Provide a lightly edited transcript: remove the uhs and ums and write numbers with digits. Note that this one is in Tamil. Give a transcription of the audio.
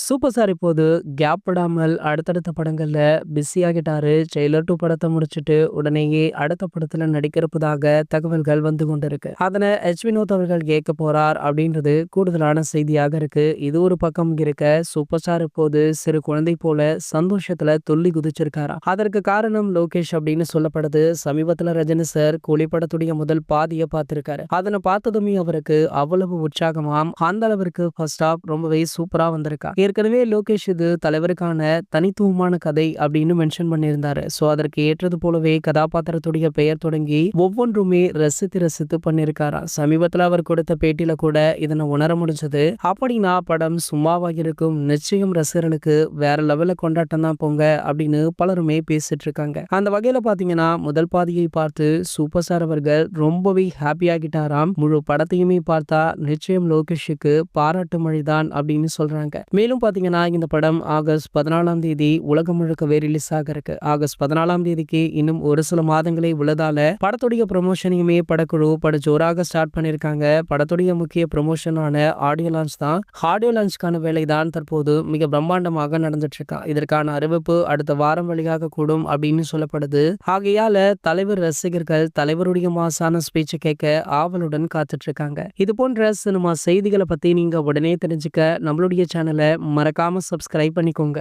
சூப்பர் ஸ்டார் இப்போது கேப் விடாமல் அடுத்தடுத்த படங்கள்ல பிஸி ஆகிட்டாரு. ட்ரெய்லர் 2 படத்த முடிச்சுட்டு உடனேயே அடுத்த படத்துல நடிக்கிறப்பதாக தகவல்கள் வந்து கொண்டிருக்கு. அதனை வினோத் அவர்கள் கேட்க போறார் அப்படின்றது கூடுதலான செய்தியாக இருக்கு. இது ஒரு பக்கம் இருக்க, சூப்பர் ஸ்டார் இப்போது சிறு குழந்தை போல சந்தோஷத்துல துள்ளி குதிச்சிருக்காராம். அதற்கு காரணம் லோகேஷ் அப்படின்னு சொல்லப்படுது. சமீபத்துல ரஜினி சார் கூலி படத்துடைய முதல் பாதியை பார்த்திருக்காரு. அதனை பார்த்ததுமே அவருக்கு அவ்வளவு உற்சாகமாம். அந்த அளவிற்கு ஃபர்ஸ்ட் ஹாப் ரொம்பவே சூப்பரா வந்திருக்கா. ஏற்கனவே லோகேஷ் இது தலைவருக்கான தனித்துவமான கதை அப்படின்னு மென்ஷன் பண்ணியிருந்தாரு. சோ அதற்கு ஏற்றது போலவே கதாபாத்திரத்துடைய பெயர் தொடங்கி ஒவ்வொன்றுமே ரசித்து ரசித்து பண்ணிருக்காரா. சமீபத்துல அவர் கொடுத்த பேட்டியில கூட இதனை உணர முடிஞ்சது. அப்படின்னா படம் சும்மாவா இருக்கும், நிச்சயம் ரசிகர்களுக்கு வேற லெவல்ல கொண்டாட்டம் தான் போங்க அப்படின்னு பலருமே பேசிட்டு இருக்காங்க. அந்த வகையில பாத்தீங்கன்னா முதல் பாதியை பார்த்து சூப்பர் ஸ்டார் அவர்கள் ரொம்பவே ஹாப்பி ஆகிட்டாராம். முழு படத்தையுமே பார்த்தா நிச்சயம் லோகேஷுக்கு பாராட்டு மழைதான் அப்படின்னு சொல்றாங்க. மேலும் பாத்தீங்கன்னா இந்த படம் ஆகஸ்ட் 14ஆம் தேதி உலகம் முழுக்கவே ரிலீஸ் ஆக இருக்கு. ஆகஸ்ட் 14ஆம் தேதிக்கு இன்னும் ஒரு சில மாதங்களே உள்ளதால படத்துடைய ப்ரமோஷனையுமே படக்குழு ஜோராக ஸ்டார்ட் பண்ணிருக்காங்க. படத்துடைய முக்கிய ப்ரமோஷனான ஆடியோ லான்ச் தான். ஆடியோ லான்ச்கான வேலை தான் தற்போது மிக பிரம்மாண்டமாக நடந்துட்டு இருக்கா. இதற்கான அறிவிப்பு அடுத்த வாரம் வழியாக கூடும் அப்படின்னு சொல்லப்படுது. ஆகையால தலைவர் ரசிகர்கள் தலைவருடைய மாசான ஸ்பீச் கேட்க ஆவலுடன் காத்துட்டு இருக்காங்க. இது போன்ற சினிமா செய்திகளை பத்தி நீங்க உடனே தெரிஞ்சுக்க நம்மளுடைய சேனலை மறக்காம சப்ஸ்கிரைப் பண்ணிக்கோங்க.